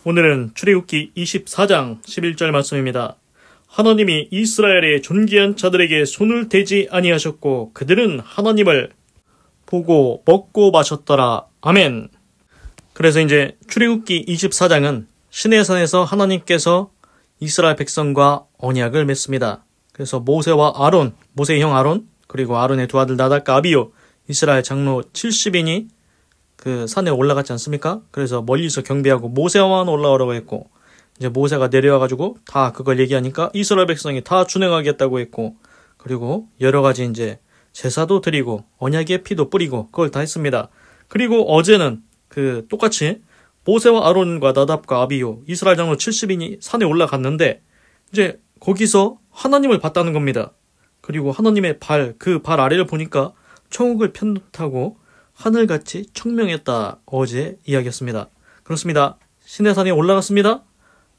오늘은 출애굽기 24장 11절 말씀입니다. 하나님이 이스라엘의 존귀한 자들에게 손을 대지 아니하셨고 그들은 하나님을 보고 먹고 마셨더라. 아멘. 그래서 이제 출애굽기 24장은 시내산에서 하나님께서 이스라엘 백성과 언약을 맺습니다. 그래서 모세와 아론, 모세의 형 아론, 그리고 아론의 두 아들 나답과 아비후, 이스라엘 장로 70인이 그 산에 올라갔지 않습니까? 그래서 멀리서 경배하고 모세와만 올라오라고 했고, 이제 모세가 내려와가지고 다 그걸 얘기하니까 이스라엘 백성이 다 준행하겠다고 했고, 그리고 여러 가지 이제 제사도 드리고 언약의 피도 뿌리고 그걸 다 했습니다. 그리고 어제는 그 똑같이 모세와 아론과 나답과 아비후, 이스라엘 장로 70인이 산에 올라갔는데 이제 거기서 하나님을 봤다는 겁니다. 그리고 하나님의 그 발 아래를 보니까 천국을 편듯하고 하늘같이 청명했다. 어제 이야기했습니다. 그렇습니다. 시내산에 올라갔습니다.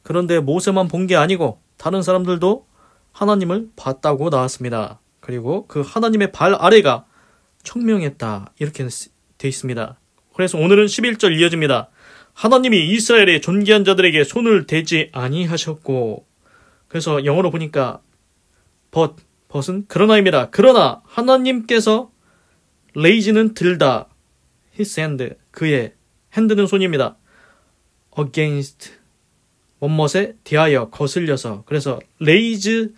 그런데 모세만 본 게 아니고 다른 사람들도 하나님을 봤다고 나왔습니다. 그리고 그 하나님의 발 아래가 청명했다. 이렇게 돼 있습니다. 그래서 오늘은 11절 이어집니다. 하나님이 이스라엘의 존귀한 자들에게 손을 대지 아니하셨고, 그래서 영어로 보니까 벗은 그러나입니다. 그러나 하나님께서 레이즈는 들다, his hand, 그의 핸드는 손입니다. against, 원못에 대하여 거슬려서, 그래서 raise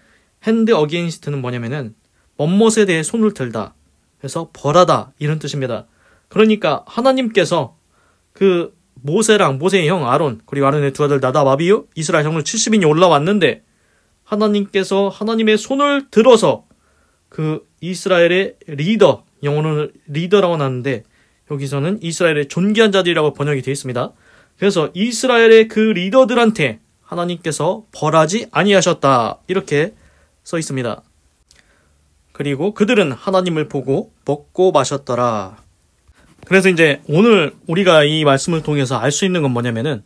hand against는 뭐냐면은 원못에 대해 손을 들다, 그래서 벌하다 이런 뜻입니다. 그러니까 하나님께서 그 모세의 형 아론, 그리고 아론의 두 아들 나답 아비후, 이스라엘 장로 70인이 올라왔는데 하나님께서 하나님의 손을 들어서 그 이스라엘의 리더, 영어로는 리더라고 나왔는데 여기서는 이스라엘의 존귀한 자들이라고 번역이 되어 있습니다. 그래서 이스라엘의 그 리더들한테 하나님께서 벌하지 아니하셨다. 이렇게 써 있습니다. 그리고 그들은 하나님을 보고 먹고 마셨더라. 그래서 이제 오늘 우리가 이 말씀을 통해서 알 수 있는 건 뭐냐면은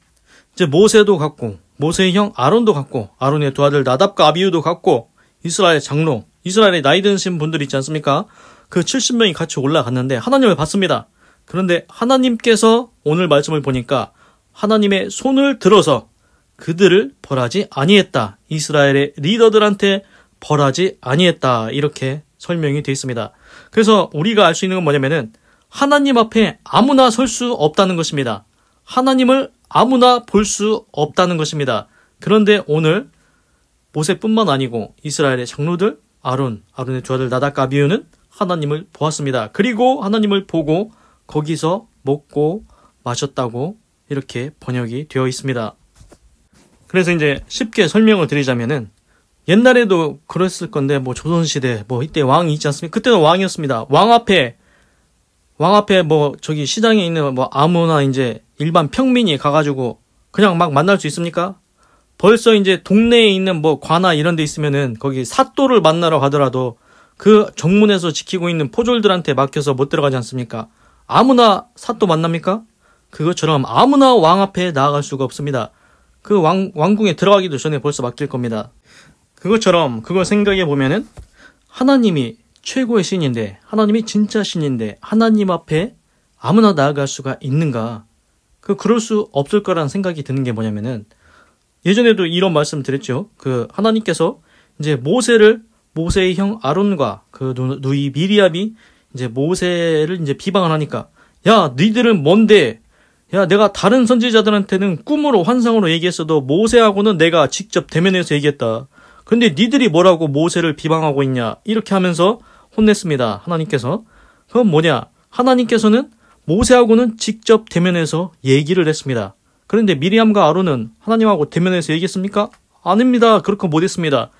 이제 모세도 갔고, 모세의 형 아론도 갔고, 아론의 두 아들 나답과 아비후도 갔고, 이스라엘 장로, 이스라엘의 나이 드신 분들 있지 않습니까? 그 70명이 같이 올라갔는데 하나님을 봤습니다. 그런데 하나님께서 오늘 말씀을 보니까 하나님의 손을 들어서 그들을 벌하지 아니했다. 이스라엘의 리더들한테 벌하지 아니했다. 이렇게 설명이 되어 있습니다. 그래서 우리가 알 수 있는 건 뭐냐면은 하나님 앞에 아무나 설 수 없다는 것입니다. 하나님을 아무나 볼 수 없다는 것입니다. 그런데 오늘 모세뿐만 아니고 이스라엘의 장로들, 아론의 두 아들 나답과 아비후는 하나님을 보았습니다. 그리고 하나님을 보고 거기서 먹고 마셨다고 이렇게 번역이 되어 있습니다. 그래서 이제 쉽게 설명을 드리자면은 옛날에도 그랬을 건데 뭐 조선시대 뭐 이때 왕이 있지 않습니까? 그때는 왕이었습니다. 왕 앞에 뭐 저기 시장에 있는 뭐 아무나 이제 일반 평민이 가가지고 그냥 막 만날 수 있습니까? 벌써 이제 동네에 있는 뭐 관아 이런 데 있으면은 거기 사또를 만나러 가더라도 그 정문에서 지키고 있는 포졸들한테 맡겨서 못 들어가지 않습니까? 아무나 사또 만납니까? 그것처럼 아무나 왕 앞에 나아갈 수가 없습니다. 그 왕궁에 들어가기도 전에 벌써 맡길 겁니다. 그것처럼 그걸 생각해 보면은 하나님이 최고의 신인데, 하나님이 진짜 신인데 하나님 앞에 아무나 나아갈 수가 있는가? 그럴 수 없을 거라는 생각이 드는 게 뭐냐면은 예전에도 이런 말씀 드렸죠. 그 하나님께서 이제 모세의 형 아론과 그 누이 미리암이 이제 모세를 이제 비방을 하니까, 야, 니들은 뭔데? 야, 내가 다른 선지자들한테는 꿈으로 환상으로 얘기했어도 모세하고는 내가 직접 대면해서 얘기했다. 근데 니들이 뭐라고 모세를 비방하고 있냐? 이렇게 하면서 혼냈습니다. 하나님께서. 그건 뭐냐? 하나님께서는 모세하고는 직접 대면해서 얘기를 했습니다. 그런데 미리암과 아론은 하나님하고 대면해서 얘기했습니까? 아닙니다. 그렇게 못했습니다.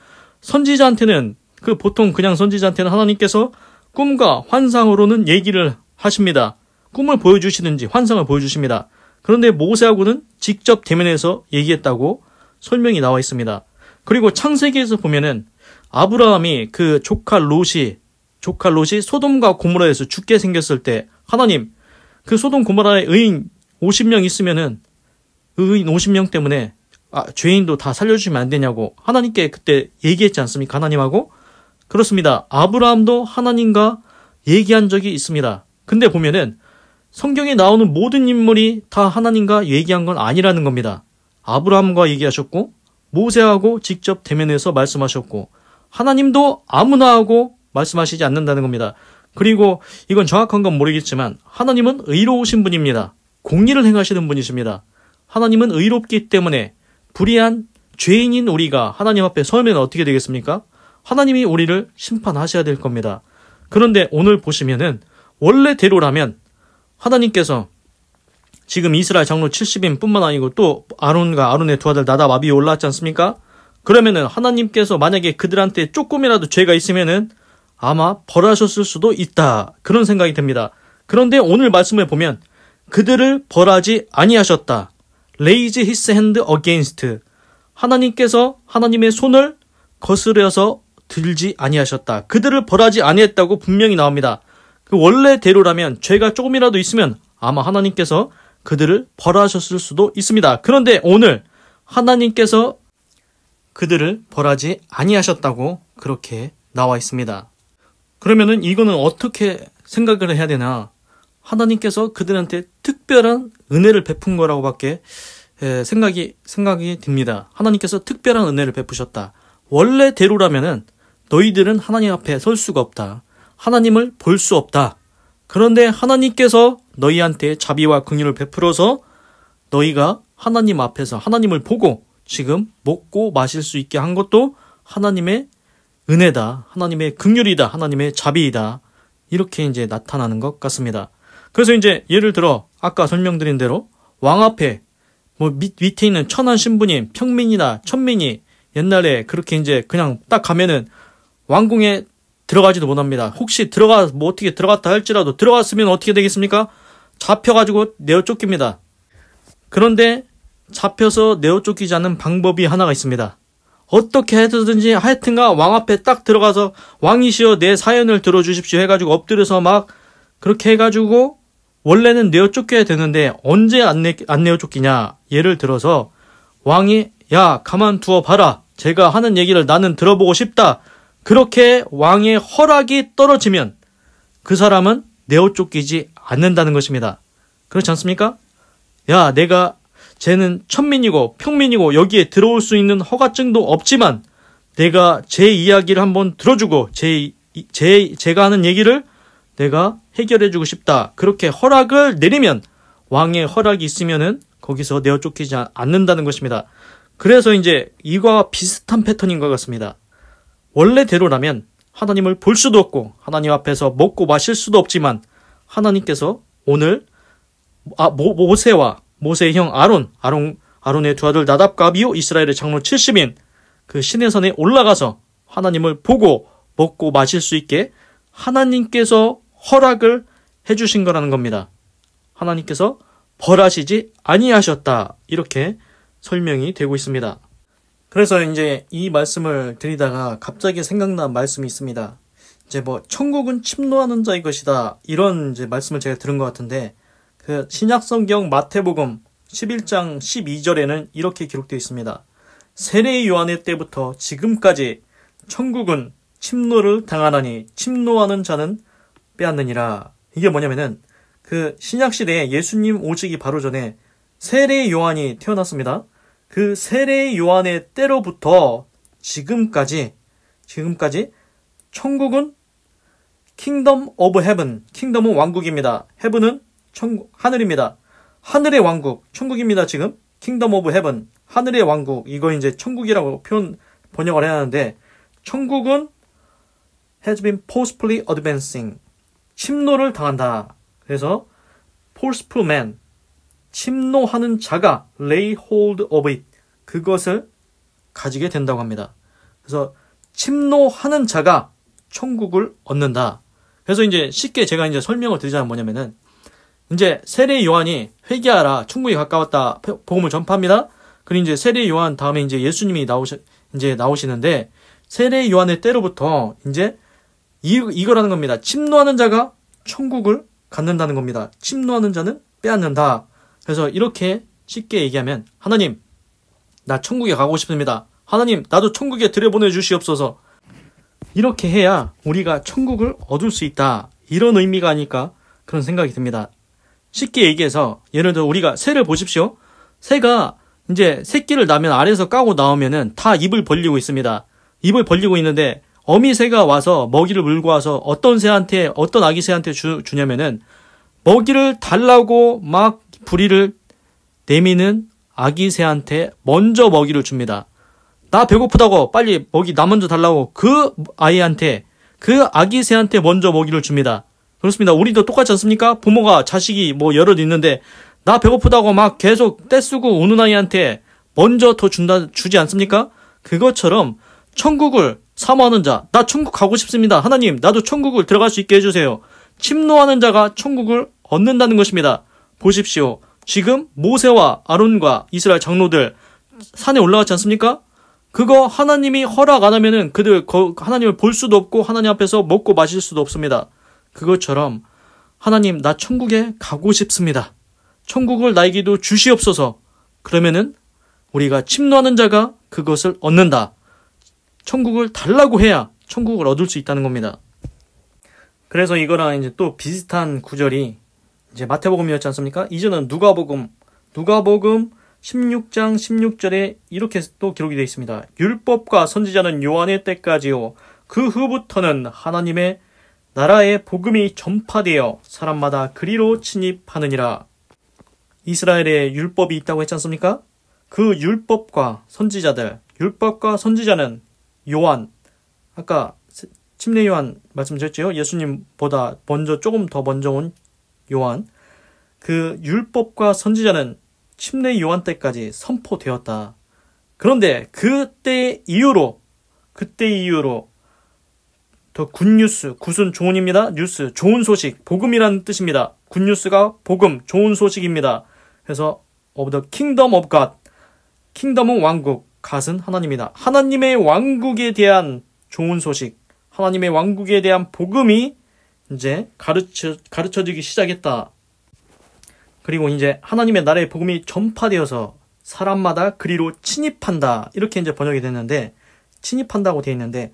선지자한테는, 보통 그냥 선지자한테는 하나님께서 꿈과 환상으로는 얘기를 하십니다. 꿈을 보여주시든지 환상을 보여주십니다. 그런데 모세하고는 직접 대면해서 얘기했다고 설명이 나와 있습니다. 그리고 창세기에서 보면은 아브라함이 그 조카 롯이 소돔과 고모라에서 죽게 생겼을 때 하나님, 그 소돔 고모라에 의인 50명 있으면은 의인 50명 때문에 죄인도 다 살려주시면 안 되냐고 하나님께 그때 얘기했지 않습니까? 하나님하고. 그렇습니다. 아브라함도 하나님과 얘기한 적이 있습니다. 근데 보면은 성경에 나오는 모든 인물이 다 하나님과 얘기한 건 아니라는 겁니다. 아브라함과 얘기하셨고 모세하고 직접 대면해서 말씀하셨고 하나님도 아무나 하고 말씀하시지 않는다는 겁니다. 그리고 이건 정확한 건 모르겠지만 하나님은 의로우신 분입니다. 공의를 행하시는 분이십니다. 하나님은 의롭기 때문에 불의한 죄인인 우리가 하나님 앞에 서면 어떻게 되겠습니까? 하나님이 우리를 심판하셔야 될 겁니다. 그런데 오늘 보시면은 원래대로라면 하나님께서 지금 이스라엘 장로 70인 뿐만 아니고 또 아론과 아론의 두 아들 나답 아비이 올라왔지 않습니까? 그러면은 하나님께서 만약에 그들한테 조금이라도 죄가 있으면은 아마 벌하셨을 수도 있다. 그런 생각이 듭니다. 그런데 오늘 말씀을 보면 그들을 벌하지 아니하셨다. Raise his hand against. 하나님께서 하나님의 손을 거스려서 들지 아니하셨다. 그들을 벌하지 아니했다고 분명히 나옵니다. 그 원래대로라면 죄가 조금이라도 있으면 아마 하나님께서 그들을 벌하셨을 수도 있습니다. 그런데 오늘 하나님께서 그들을 벌하지 아니하셨다고 그렇게 나와 있습니다. 그러면은 이거는 어떻게 생각을 해야 되나? 하나님께서 그들한테 특별한 은혜를 베푼 거라고밖에 생각이 듭니다. 하나님께서 특별한 은혜를 베푸셨다. 원래대로라면은 너희들은 하나님 앞에 설 수가 없다. 하나님을 볼 수 없다. 그런데 하나님께서 너희한테 자비와 긍휼을 베풀어서 너희가 하나님 앞에서 하나님을 보고 지금 먹고 마실 수 있게 한 것도 하나님의 은혜다. 하나님의 긍휼이다. 하나님의 자비이다. 이렇게 이제 나타나는 것 같습니다. 그래서 이제 예를 들어 아까 설명드린 대로 왕 앞에 뭐 밑에 있는 천한 신부님, 평민이나 천민이 옛날에 그렇게 이제 그냥 딱 가면은 왕궁에 들어가지도 못합니다. 혹시 뭐 어떻게 들어갔다 할지라도 들어갔으면 어떻게 되겠습니까? 잡혀가지고 내어 쫓깁니다. 그런데 잡혀서 내어 쫓기지 않는 방법이 하나가 있습니다. 어떻게 해서든지 하여튼가 왕 앞에 딱 들어가서 왕이시여 내 사연을 들어주십시오 해가지고 엎드려서 막 그렇게 해가지고 원래는 내어 쫓겨야 되는데 언제 안 내어 쫓기냐. 예를 들어서 왕이 야 가만두어 봐라. 제가 하는 얘기를 나는 들어보고 싶다. 그렇게 왕의 허락이 떨어지면 그 사람은 내어 쫓기지 않는다는 것입니다. 그렇지 않습니까? 야 쟤는 천민이고 평민이고 여기에 들어올 수 있는 허가증도 없지만 내가 제 이야기를 한번 들어주고 제가 하는 얘기를 내가 해결해주고 싶다. 그렇게 허락을 내리면 왕의 허락이 있으면은 거기서 내어 쫓기지 않는다는 것입니다. 그래서 이제 이거와 비슷한 패턴인 것 같습니다. 원래대로라면 하나님을 볼 수도 없고 하나님 앞에서 먹고 마실 수도 없지만 하나님께서 오늘 모세와 모세의 형 아론의 두 아들 나답과 아비후 이스라엘의 장로 70인 그 시내산에 올라가서 하나님을 보고 먹고 마실 수 있게 하나님께서 허락을 해주신 거라는 겁니다. 하나님께서 벌하시지 아니하셨다. 이렇게 설명이 되고 있습니다. 그래서 이제 이 말씀을 드리다가 갑자기 생각난 말씀이 있습니다. 이제 뭐 천국은 침노하는 자의 것이다. 이런 이제 말씀을 제가 들은 것 같은데 그 신약성경 마태복음 11장 12절에는 이렇게 기록되어 있습니다. 세례 요한의 때부터 지금까지 천국은 침노를 당하나니 침노하는 자는 빼앗느니라. 이게 뭐냐면은 그 신약시대에 예수님 오시기 바로 전에 세례 요한이 태어났습니다. 그 세례 요한의 때로부터 지금까지 천국은 킹덤 오브 헤븐, 킹덤은 왕국입니다. 헤븐은 천국, 하늘입니다. 하늘의 왕국, 천국입니다. 지금 킹덤 오브 헤븐, 하늘의 왕국. 이거 이제 천국이라고 번역을 해야 하는데 천국은 has been forcefully advancing. 침노를 당한다. 그래서 forceful man, 침노하는 자가 lay hold of it. 그것을 가지게 된다고 합니다. 그래서 침노하는 자가 천국을 얻는다. 그래서 이제 쉽게 제가 이제 설명을 드리자면 뭐냐면은 이제 세례 요한이 회개하라, 천국이 가까웠다, 복음을 전파합니다. 그리고 이제 세례 요한 다음에 이제 예수님이 나오시는데 세례 요한의 때로부터 이제 이거라는 겁니다. 침노하는 자가 천국을 갖는다는 겁니다. 침노하는 자는 빼앗는다. 그래서 이렇게 쉽게 얘기하면 하나님, 나 천국에 가고 싶습니다. 하나님, 나도 천국에 들여보내 주시옵소서. 이렇게 해야 우리가 천국을 얻을 수 있다. 이런 의미가 아닐까 그런 생각이 듭니다. 쉽게 얘기해서 예를 들어 우리가 새를 보십시오. 새가 이제 새끼를 낳으면 알에서 까고 나오면은 다 입을 벌리고 있습니다. 입을 벌리고 있는데 어미 새가 와서 먹이를 물고 와서 어떤 아기 새한테 주냐면은 먹이를 달라고 막 부리를 내미는 아기 새한테 먼저 먹이를 줍니다. 나 배고프다고 빨리 먹이 나 먼저 달라고 그 아기 새한테 먼저 먹이를 줍니다. 그렇습니다. 우리도 똑같지 않습니까? 부모가 자식이 뭐 여럿 있는데 나 배고프다고 막 계속 떼쓰고 우는 아이한테 먼저 더 주지 않습니까? 그것처럼 천국을 사모하는 자, 나 천국 가고 싶습니다. 하나님, 나도 천국을 들어갈 수 있게 해주세요. 침노하는 자가 천국을 얻는다는 것입니다. 보십시오. 지금 모세와 아론과 이스라엘 장로들 산에 올라갔지 않습니까? 그거 하나님이 허락 안 하면은 그들 하나님을 볼 수도 없고 하나님 앞에서 먹고 마실 수도 없습니다. 그것처럼 하나님, 나 천국에 가고 싶습니다. 천국을 나에게도 주시옵소서. 그러면은 우리가 침노하는 자가 그것을 얻는다. 천국을 달라고 해야 천국을 얻을 수 있다는 겁니다. 그래서 이거랑 이제 또 비슷한 구절이 이제 마태복음이었지 않습니까? 이제는 누가복음 16장 16절에 이렇게 또 기록이 되어 있습니다. 율법과 선지자는 요한의 때까지요. 그 후부터는 하나님의 나라의 복음이 전파되어 사람마다 그리로 침입하느니라. 이스라엘에 율법이 있다고 했지 않습니까? 그 율법과 선지자는 요한, 아까 침례 요한 말씀드렸죠? 예수님보다 조금 더 먼저 온 요한. 그 율법과 선지자는 침례 요한 때까지 선포되었다. 그런데 그때 이후로 더 굿뉴스, 굿은 좋은입니다. 뉴스, 좋은 소식, 복음이라는 뜻입니다. 굿뉴스가 복음, 좋은 소식입니다. 그래서 of the kingdom of God, 킹덤은 왕국, 갓은 하나님이다. 하나님의 왕국에 대한 좋은 소식, 하나님의 왕국에 대한 복음이 이제 가르쳐지기 시작했다. 그리고 이제 하나님의 나라의 복음이 전파되어서 사람마다 그리로 침입한다. 이렇게 이제 번역이 됐는데, 침입한다고 되어 있는데,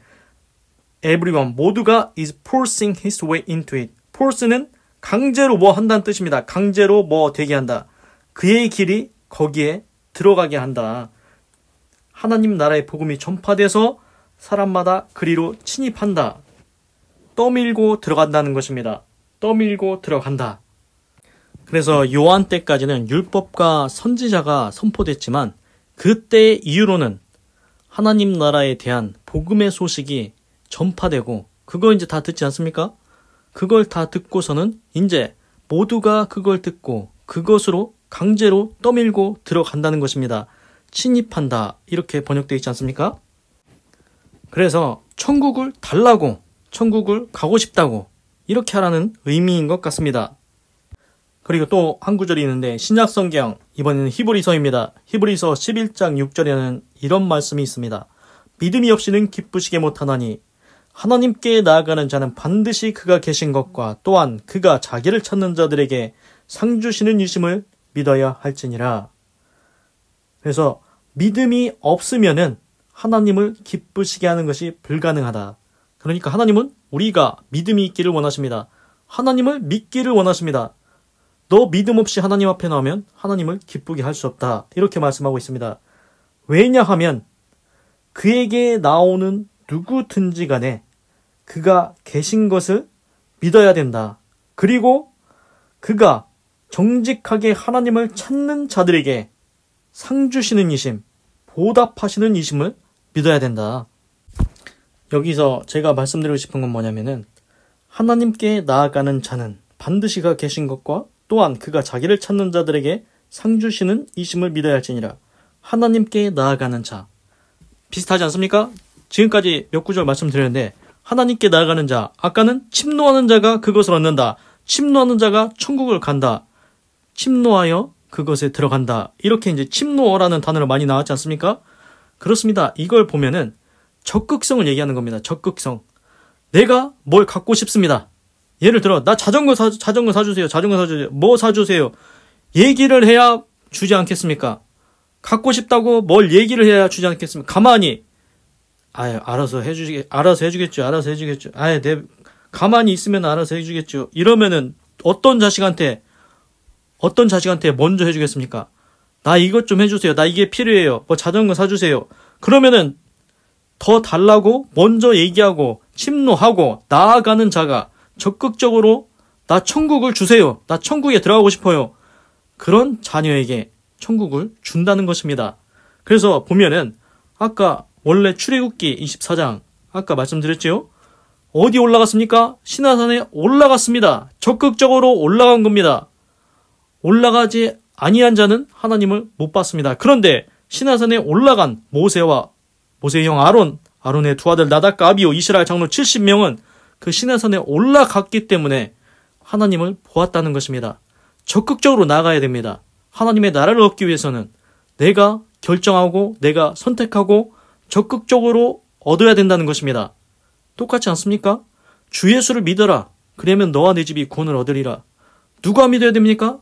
everyone, 모두가 is forcing his way into it. force는 강제로 뭐 한다는 뜻입니다. 강제로 뭐 되게 한다. 그의 길이 거기에 들어가게 한다. 하나님 나라의 복음이 전파돼서 사람마다 그리로 침입한다. 떠밀고 들어간다는 것입니다. 떠밀고 들어간다. 그래서 요한 때까지는 율법과 선지자가 선포됐지만 그때 이후로는 하나님 나라에 대한 복음의 소식이 전파되고 그거 이제 다 듣지 않습니까? 그걸 다 듣고서는 이제 모두가 그걸 듣고 그것으로 강제로 떠밀고 들어간다는 것입니다. 침입한다. 이렇게 번역되어 있지 않습니까? 그래서 천국을 달라고, 천국을 가고 싶다고 이렇게 하라는 의미인 것 같습니다. 그리고 또 한 구절이 있는데 신약성경, 이번에는 히브리서입니다. 히브리서 11장 6절에는 이런 말씀이 있습니다. 믿음이 없이는 기쁘시게 못하나니 하나님께 나아가는 자는 반드시 그가 계신 것과 또한 그가 자기를 찾는 자들에게 상 주시는 이심을 믿어야 할지니라. 그래서 믿음이 없으면은 하나님을 기쁘시게 하는 것이 불가능하다. 그러니까 하나님은 우리가 믿음이 있기를 원하십니다. 하나님을 믿기를 원하십니다. 너 믿음 없이 하나님 앞에 나오면 하나님을 기쁘게 할 수 없다. 이렇게 말씀하고 있습니다. 왜냐하면 그에게 나오는 누구든지 간에 그가 계신 것을 믿어야 된다. 그리고 그가 정직하게 하나님을 찾는 자들에게 상 주시는 이심, 보답하시는 이심을 믿어야 된다. 여기서 제가 말씀드리고 싶은 건 뭐냐면은 하나님께 나아가는 자는 반드시 그가 계신 것과 또한 그가 자기를 찾는 자들에게 상 주시는 이심을 믿어야 할지니라. 하나님께 나아가는 자. 비슷하지 않습니까? 지금까지 몇 구절 말씀드렸는데 하나님께 나아가는 자. 아까는 침노하는 자가 그것을 얻는다. 침노하는 자가 천국을 간다. 침노하여 그것에 들어간다. 이렇게 이제 침노라는 단어로 많이 나왔지 않습니까? 그렇습니다. 이걸 보면은 적극성을 얘기하는 겁니다. 적극성. 내가 뭘 갖고 싶습니다. 예를 들어 나 자전거 사주세요. 뭐 사주세요. 얘기를 해야 주지 않겠습니까? 갖고 싶다고 뭘 얘기를 해야 주지 않겠습니까? 가만히 알아서 해주겠죠. 가만히 있으면 알아서 해주겠죠. 이러면은 어떤 자식한테 먼저 해주겠습니까? 나 이것 좀 해주세요. 나 이게 필요해요. 뭐 자전거 사주세요. 그러면은 더 달라고 먼저 얘기하고 침노하고 나아가는 자가 적극적으로 나 천국을 주세요. 나 천국에 들어가고 싶어요. 그런 자녀에게 천국을 준다는 것입니다. 그래서 보면은 아까 원래 출애굽기 24장 아까 말씀드렸지요? 어디 올라갔습니까? 시내산에 올라갔습니다. 적극적으로 올라간 겁니다. 올라가지 아니한 자는 하나님을 못 봤습니다. 그런데 시내산에 올라간 모세와 모세의 형 아론의 두 아들 나답과 아비후 이스라엘 장로 70명은 그 시내산에 올라갔기 때문에 하나님을 보았다는 것입니다. 적극적으로 나가야 됩니다. 하나님의 나라를 얻기 위해서는 내가 결정하고 내가 선택하고 적극적으로 얻어야 된다는 것입니다. 똑같지 않습니까? 주 예수를 믿어라. 그러면 너와 내 집이 구원을 얻으리라. 누가 믿어야 됩니까?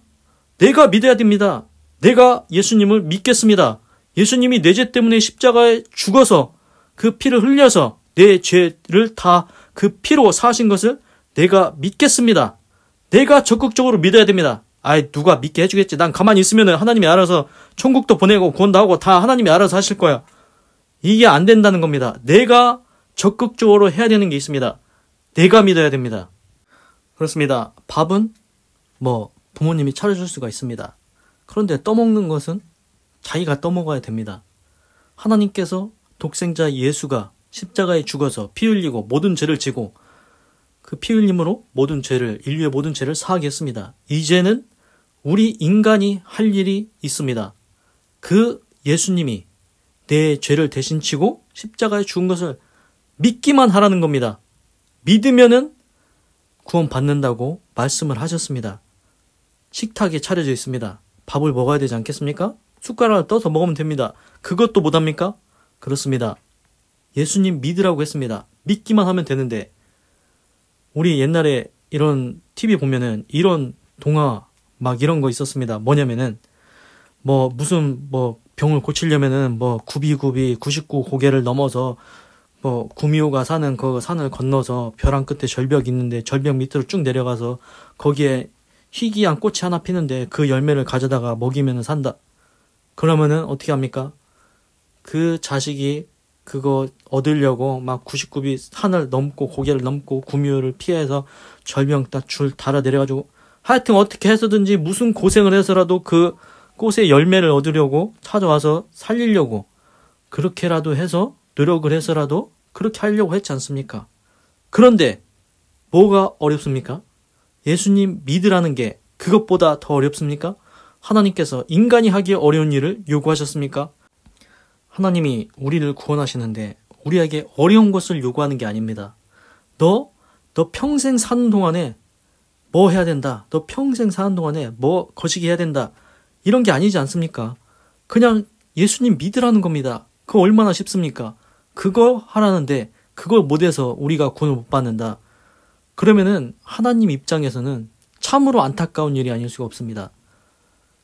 내가 믿어야 됩니다. 내가 예수님을 믿겠습니다. 예수님이 내 죄 때문에 십자가에 죽어서 그 피를 흘려서 내 죄를 다 그 피로 사하신 것을 내가 믿겠습니다. 내가 적극적으로 믿어야 됩니다. 아이, 누가 믿게 해주겠지. 난 가만히 있으면 하나님이 알아서 천국도 보내고 구원도 하고 다 하나님이 알아서 하실 거야. 이게 안 된다는 겁니다. 내가 적극적으로 해야 되는 게 있습니다. 내가 믿어야 됩니다. 그렇습니다. 밥은 부모님이 차려줄 수가 있습니다. 그런데 떠먹는 것은 자기가 떠먹어야 됩니다. 하나님께서 독생자 예수가 십자가에 죽어서 피 흘리고 모든 죄를 지고 그 피 흘림으로 인류의 모든 죄를 사하게 했습니다. 이제는 우리 인간이 할 일이 있습니다. 그 예수님이 내 죄를 대신 지고 십자가에 죽은 것을 믿기만 하라는 겁니다. 믿으면은 구원 받는다고 말씀을 하셨습니다. 식탁에 차려져 있습니다. 밥을 먹어야 되지 않겠습니까? 숟가락을 떠서 먹으면 됩니다. 그것도 못합니까? 그렇습니다. 예수님 믿으라고 했습니다. 믿기만 하면 되는데 우리 옛날에 이런 TV 보면은 이런 동화 막 이런 거 있었습니다. 뭐냐면은 무슨 병을 고치려면은 99 고개를 넘어서 구미호가 사는 그 산을 건너서 벼랑 끝에 절벽이 있는데 절벽 밑으로 쭉 내려가서 거기에 희귀한 꽃이 하나 피는데 그 열매를 가져다가 먹이면 산다. 그러면은 어떻게 합니까? 그 자식이 그거 얻으려고 막 99비 산을 넘고 고개를 넘고 구미호를 피해서 절벽 딱 줄 달아 내려가지고 하여튼 어떻게 해서든지 무슨 고생을 해서라도 그 꽃의 열매를 얻으려고 찾아와서 살리려고 그렇게라도 해서 노력을 해서라도 그렇게 하려고 했지 않습니까? 그런데 뭐가 어렵습니까? 예수님 믿으라는 게 그것보다 더 어렵습니까? 하나님께서 인간이 하기 어려운 일을 요구하셨습니까? 하나님이 우리를 구원하시는데 우리에게 어려운 것을 요구하는 게 아닙니다. 너 평생 사는 동안에 뭐 해야 된다. 너 평생 사는 동안에 뭐 거시기 해야 된다. 이런 게 아니지 않습니까? 그냥 예수님 믿으라는 겁니다. 그거 얼마나 쉽습니까? 그거 하라는데 그걸 못해서 우리가 구원을 못 받는다. 그러면은 하나님 입장에서는 참으로 안타까운 일이 아닐 수가 없습니다.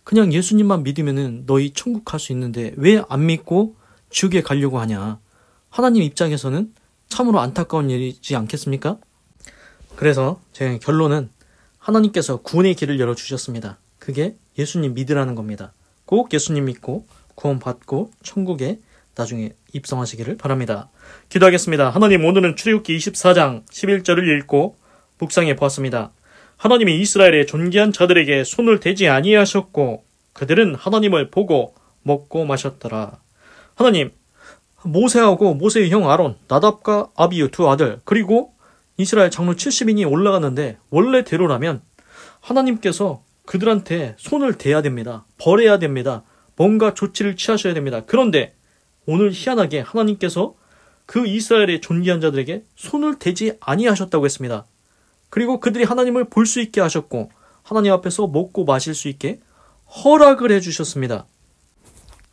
그냥 예수님만 믿으면은 너희 천국 갈 수 있는데 왜 안 믿고 지옥에 가려고 하냐. 하나님 입장에서는 참으로 안타까운 일이지 않겠습니까? 그래서 제 결론은 하나님께서 구원의 길을 열어주셨습니다. 그게 예수님 믿으라는 겁니다. 꼭 예수님 믿고 구원 받고 천국에 나중에 입성하시기를 바랍니다. 기도하겠습니다. 하나님, 오늘은 출애굽기 24장 11절을 읽고 묵상해 보았습니다. 하나님이 이스라엘의 존귀한 자들에게 손을 대지 아니하셨고 그들은 하나님을 보고 먹고 마셨더라. 하나님, 모세하고 모세의 형 아론, 나답과 아비후 두 아들, 그리고 이스라엘 장로 70인이 올라갔는데 원래대로라면 하나님께서 그들한테 손을 대야 됩니다. 벌해야 됩니다. 뭔가 조치를 취하셔야 됩니다. 그런데 오늘 희한하게 하나님께서 그 이스라엘의 존귀한 자들에게 손을 대지 아니하셨다고 했습니다. 그리고 그들이 하나님을 볼 수 있게 하셨고 하나님 앞에서 먹고 마실 수 있게 허락을 해주셨습니다.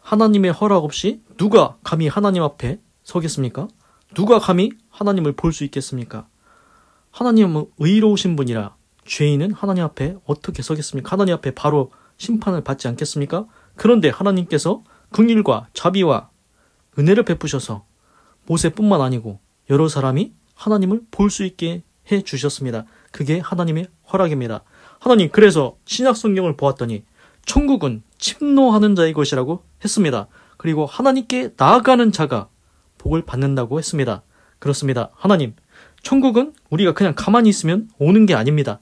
하나님의 허락 없이 누가 감히 하나님 앞에 서겠습니까? 누가 감히 하나님을 볼 수 있겠습니까? 하나님은 의로우신 분이라 죄인은 하나님 앞에 어떻게 서겠습니까? 하나님 앞에 바로 심판을 받지 않겠습니까? 그런데 하나님께서 긍휼과 자비와 은혜를 베푸셔서 모세뿐만 아니고 여러 사람이 하나님을 볼 수 있게 해주셨습니다. 그게 하나님의 허락입니다. 하나님, 그래서 신약 성경을 보았더니 천국은 침노하는 자의 것이라고 했습니다. 그리고 하나님께 나아가는 자가 복을 받는다고 했습니다. 그렇습니다. 하나님, 천국은 우리가 그냥 가만히 있으면 오는 게 아닙니다.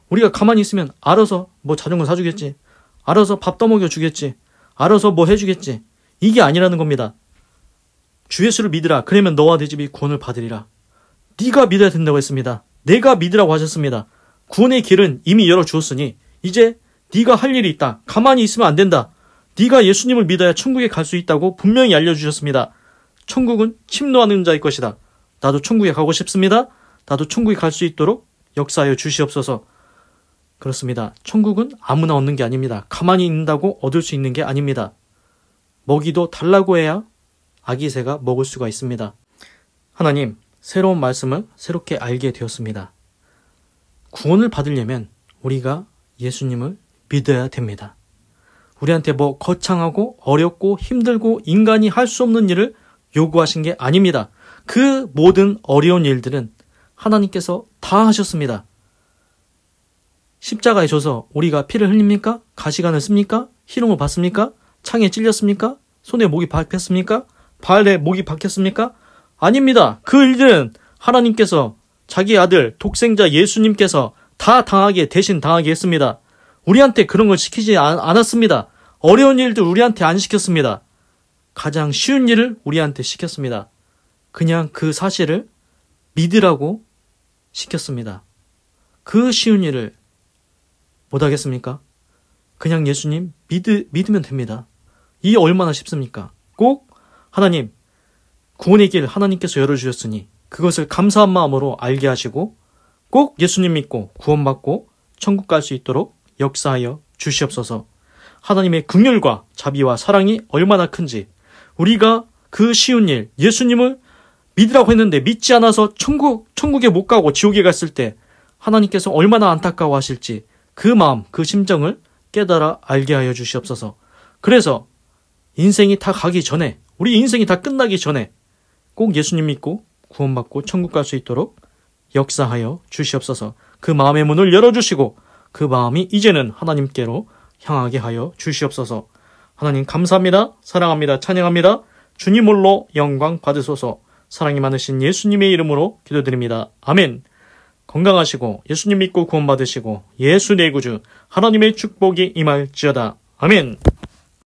우리가 가만히 있으면 알아서 뭐 자전거 사주겠지, 알아서 밥 떠먹여 주겠지, 알아서 뭐 해주겠지, 이게 아니라는 겁니다. 주 예수를 믿으라. 그러면 너와 네 집이 구원을 받으리라. 네가 믿어야 된다고 했습니다. 내가 믿으라고 하셨습니다. 구원의 길은 이미 열어주었으니 이제 네가 할 일이 있다. 가만히 있으면 안 된다. 네가 예수님을 믿어야 천국에 갈 수 있다고 분명히 알려주셨습니다. 천국은 침노하는 자의 것이다. 나도 천국에 가고 싶습니다. 나도 천국에 갈 수 있도록 역사하여 주시옵소서. 그렇습니다. 천국은 아무나 얻는 게 아닙니다. 가만히 있는다고 얻을 수 있는 게 아닙니다. 먹이도 달라고 해야 아기 새가 먹을 수가 있습니다. 하나님, 새로운 말씀을 새롭게 알게 되었습니다. 구원을 받으려면 우리가 예수님을 믿어야 됩니다. 우리한테 뭐 거창하고 어렵고 힘들고 인간이 할 수 없는 일을 요구하신 게 아닙니다. 그 모든 어려운 일들은 하나님께서 다 하셨습니다. 십자가에 져서 우리가 피를 흘립니까? 가시관을 씁니까? 희롱을 받습니까? 창에 찔렸습니까? 손에 목이 박혔습니까? 발에 목이 박혔습니까? 아닙니다. 그 일들은 하나님께서 자기 아들 독생자 예수님께서 다 대신 당하게 했습니다. 우리한테 그런 걸 시키지 않았습니다. 어려운 일들 우리한테 안 시켰습니다. 가장 쉬운 일을 우리한테 시켰습니다. 그냥 그 사실을 믿으라고 시켰습니다. 그 쉬운 일을 못하겠습니까? 그냥 예수님 믿으면 됩니다. 이게 얼마나 쉽습니까? 꼭 하나님, 구원의 길 하나님께서 열어주셨으니 그것을 감사한 마음으로 알게 하시고 꼭 예수님 믿고 구원받고 천국 갈 수 있도록 역사하여 주시옵소서. 하나님의 긍휼과 자비와 사랑이 얼마나 큰지, 우리가 그 쉬운 일, 예수님을 믿으라고 했는데 믿지 않아서 천국에 못 가고 지옥에 갔을 때 하나님께서 얼마나 안타까워 하실지 그 마음, 그 심정을 깨달아 알게 하여 주시옵소서. 그래서 인생이 다 가기 전에, 우리 인생이 다 끝나기 전에 꼭 예수님 믿고 구원받고 천국 갈 수 있도록 역사하여 주시옵소서. 그 마음의 문을 열어주시고 그 마음이 이제는 하나님께로 향하게 하여 주시옵소서. 하나님 감사합니다. 사랑합니다. 찬양합니다. 주님 홀로 영광 받으소서. 사랑이 많으신 예수님의 이름으로 기도드립니다. 아멘. 건강하시고 예수님 믿고 구원받으시고 예수 내 구주 하나님의 축복이 임할지어다. 아멘.